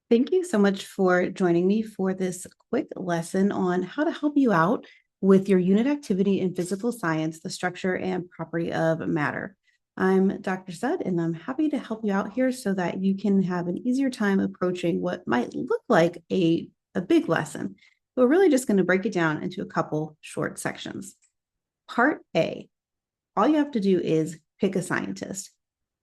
Thank you so much for joining me for this quick lesson on how to help you out with your unit activity in physical science, the structure and property of matter. I'm Dr. Sud, and I'm happy to help you out here so that you can have an easier time approaching what might look like a big lesson. We're really just going to break it down into a couple short sections. Part A, all you have to do is pick a scientist.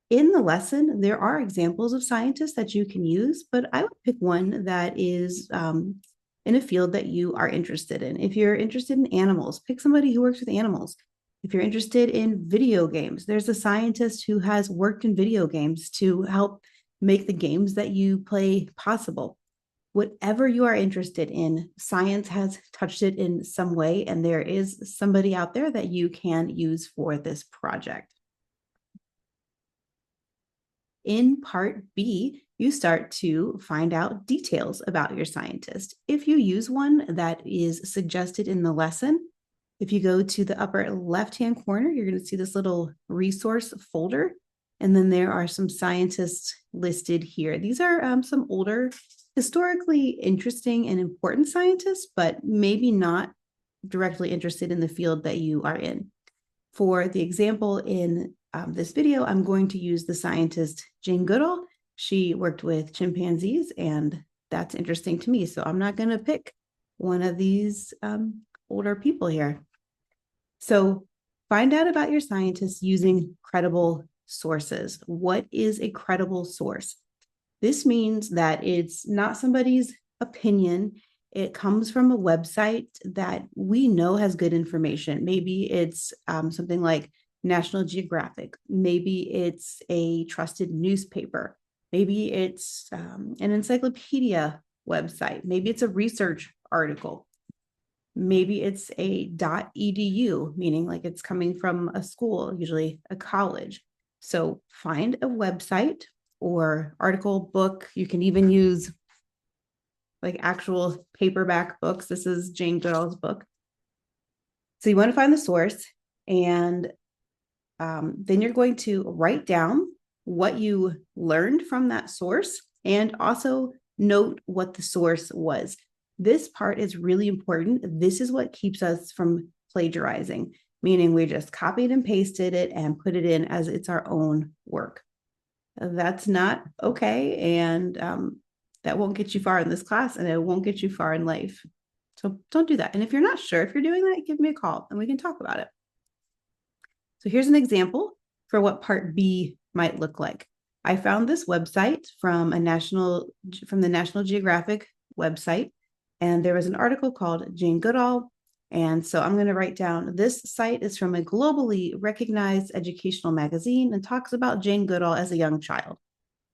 In the lesson, there are examples of scientists that you can use, but I would pick one that is in a field that you are interested in. If you're interested in animals, pick somebody who works with animals. If you're interested in video games, there's a scientist who has worked in video games to help make the games that you play possible. Whatever you are interested in, science has touched it in some way, and there is somebody out there that you can use for this project. In part B, you start to find out details about your scientist. If you use one that is suggested in the lesson, if you go to the upper left-hand corner, you're going to see this little resource folder, and then there are some scientists listed here. These are some older, historically interesting and important scientists, but maybe not directly interested in the field that you are in. For the example in this video, I'm going to use the scientist Jane Goodall. She worked with chimpanzees, and that's interesting to me. So I'm not going to pick one of these older people here. So find out about your scientist using credible sources. What is a credible source? This means that it's not somebody's opinion. It comes from a website that we know has good information. Maybe it's something like National Geographic. Maybe it's a trusted newspaper. Maybe it's an encyclopedia website. Maybe it's a research article. Maybe it's a .edu, meaning like it's coming from a school, usually a college. So find a website or article, book. You can even use like actual paperback books. This is Jane Goodall's book. So you want to find the source, and then you're going to write down what you learned from that source and also note what the source was. This part is really important. This is what keeps us from plagiarizing, meaning we just copied and pasted it and put it in as it's our own work. That's not okay, and that won't get you far in this class, and it won't get you far in life. So don't do that. And if you're not sure if you're doing that, give me a call and we can talk about it. So here's an example for what part B might look like. I found this website from the National Geographic website, and there was an article called Jane Goodall. And so I'm going to write down this site is from a globally recognized educational magazine and talks about Jane Goodall as a young child.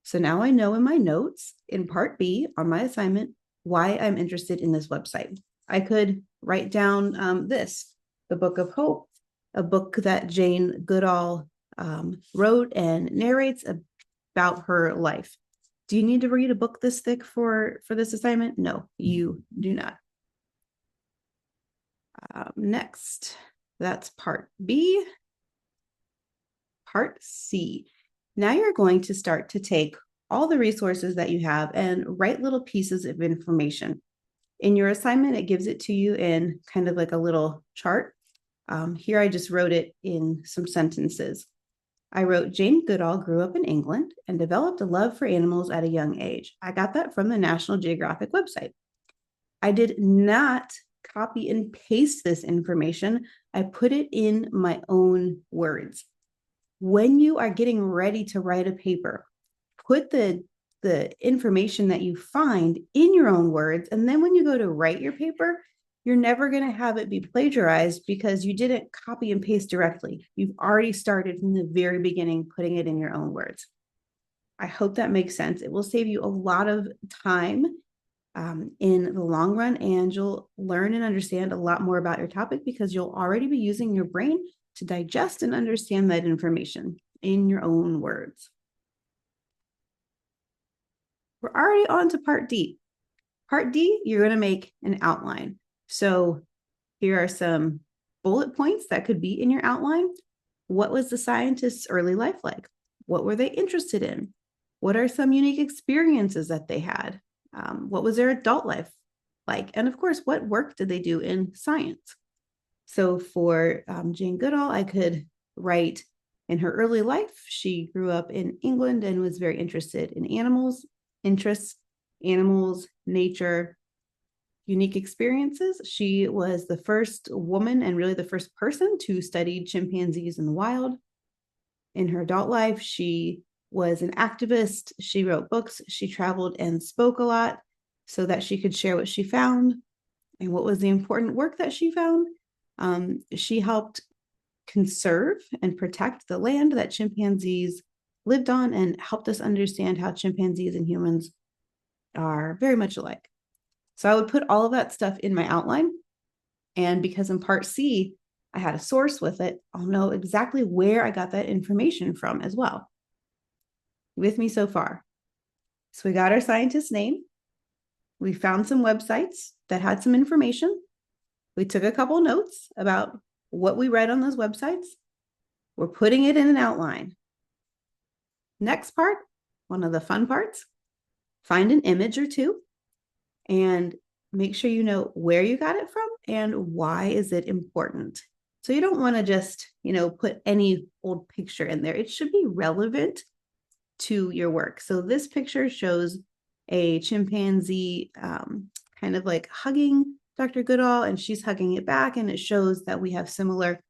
So now I know in my notes in part B on my assignment why I'm interested in this website. I could write down the Book of Hope, a book that Jane Goodall wrote and narrates about her life. Do you need to read a book this thick for this assignment? No, you do not. Next, that's part B. Part C. Now you're going to start to take all the resources that you have and write little pieces of information. In your assignment, it gives it to you in kind of like a little chart. Here I just wrote it in some sentences. I wrote, Jane Goodall grew up in England and developed a love for animals at a young age. I got that from the National Geographic website. I did not copy and paste this information. I put it in my own words. When you are getting ready to write a paper, put the information that you find in your own words. And then when you go to write your paper, you're never going to have it be plagiarized because you didn't copy and paste directly. You've already started from the very beginning, putting it in your own words. I hope that makes sense. It will save you a lot of time in the long run, and you'll learn and understand a lot more about your topic because you'll already be using your brain to digest and understand that information in your own words. We're already on to part D. Part D, you're going to make an outline. So here are some bullet points that could be in your outline. What was the scientist's early life like? What were they interested in? What are some unique experiences that they had? What was their adult life like? And of course, what work did they do in science? So for Jane Goodall, I could write in her early life, she grew up in England and was very interested in interests, animals, nature, unique experiences. She was the first woman and really the first person to study chimpanzees in the wild. In her adult life, she was an activist. She wrote books. She traveled and spoke a lot so that she could share what she found. And what was the important work that she found? She helped conserve and protect the land that chimpanzees lived on and helped us understand how chimpanzees and humans are very much alike. So I would put all of that stuff in my outline. And because in part C, I had a source with it, I'll know exactly where I got that information from as well. With me so far? So we got our scientist's name. We found some websites that had some information. We took a couple notes about what we read on those websites. We're putting it in an outline. Next part, one of the fun parts, find an image or two and make sure you know where you got it from and why is it important. So you don't want to just, put any old picture in there. It should be relevant to your work. So this picture shows a chimpanzee kind of like hugging Dr. Goodall, and she's hugging it back, and it shows that we have similar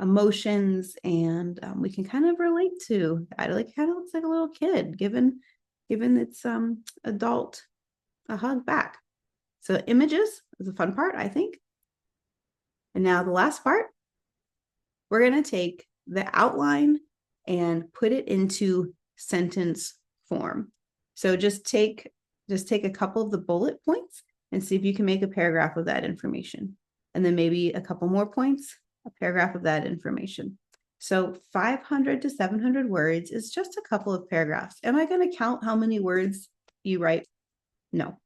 emotions, and we can kind of relate to that. Like, kind of looks like a little kid given its adult a hug back. So images is a fun part, I think. And now the last part, we're going to take the outline and put it into sentence form. So just take a couple of the bullet points and see if you can make a paragraph of that information. And then maybe a couple more points, a paragraph of that information. So 500 to 700 words is just a couple of paragraphs. Am I going to count how many words you write? No,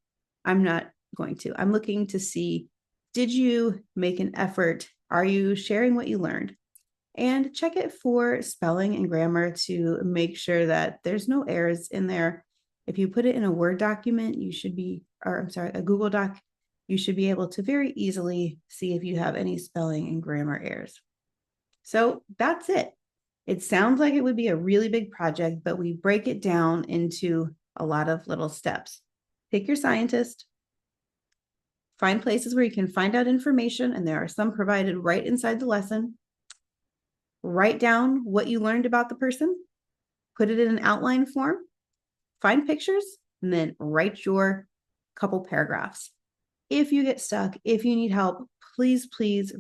I'm not going to. I'm looking to see, did you make an effort? Are you sharing what you learned? And check it for spelling and grammar to make sure that there's no errors in there. If you put it in a Word document, a Google Doc, you should be able to very easily see if you have any spelling and grammar errors. So that's it. It sounds like it would be a really big project, but we break it down into a lot of little steps. Pick your scientist, find places where you can find out information, and there are some provided right inside the lesson. Write down what you learned about the person, put it in an outline form, find pictures, and then write your couple paragraphs. If you get stuck, if you need help, please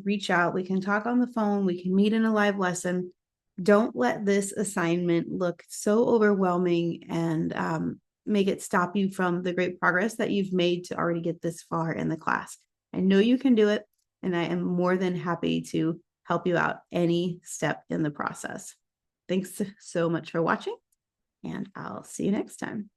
reach out. We can talk on the phone. We can meet in a live lesson. Don't let this assignment look so overwhelming and make it stop you from the great progress that you've made to already get this far in the class. I know you can do it, and I am more than happy to help you out any step in the process. Thanks so much for watching, and I'll see you next time.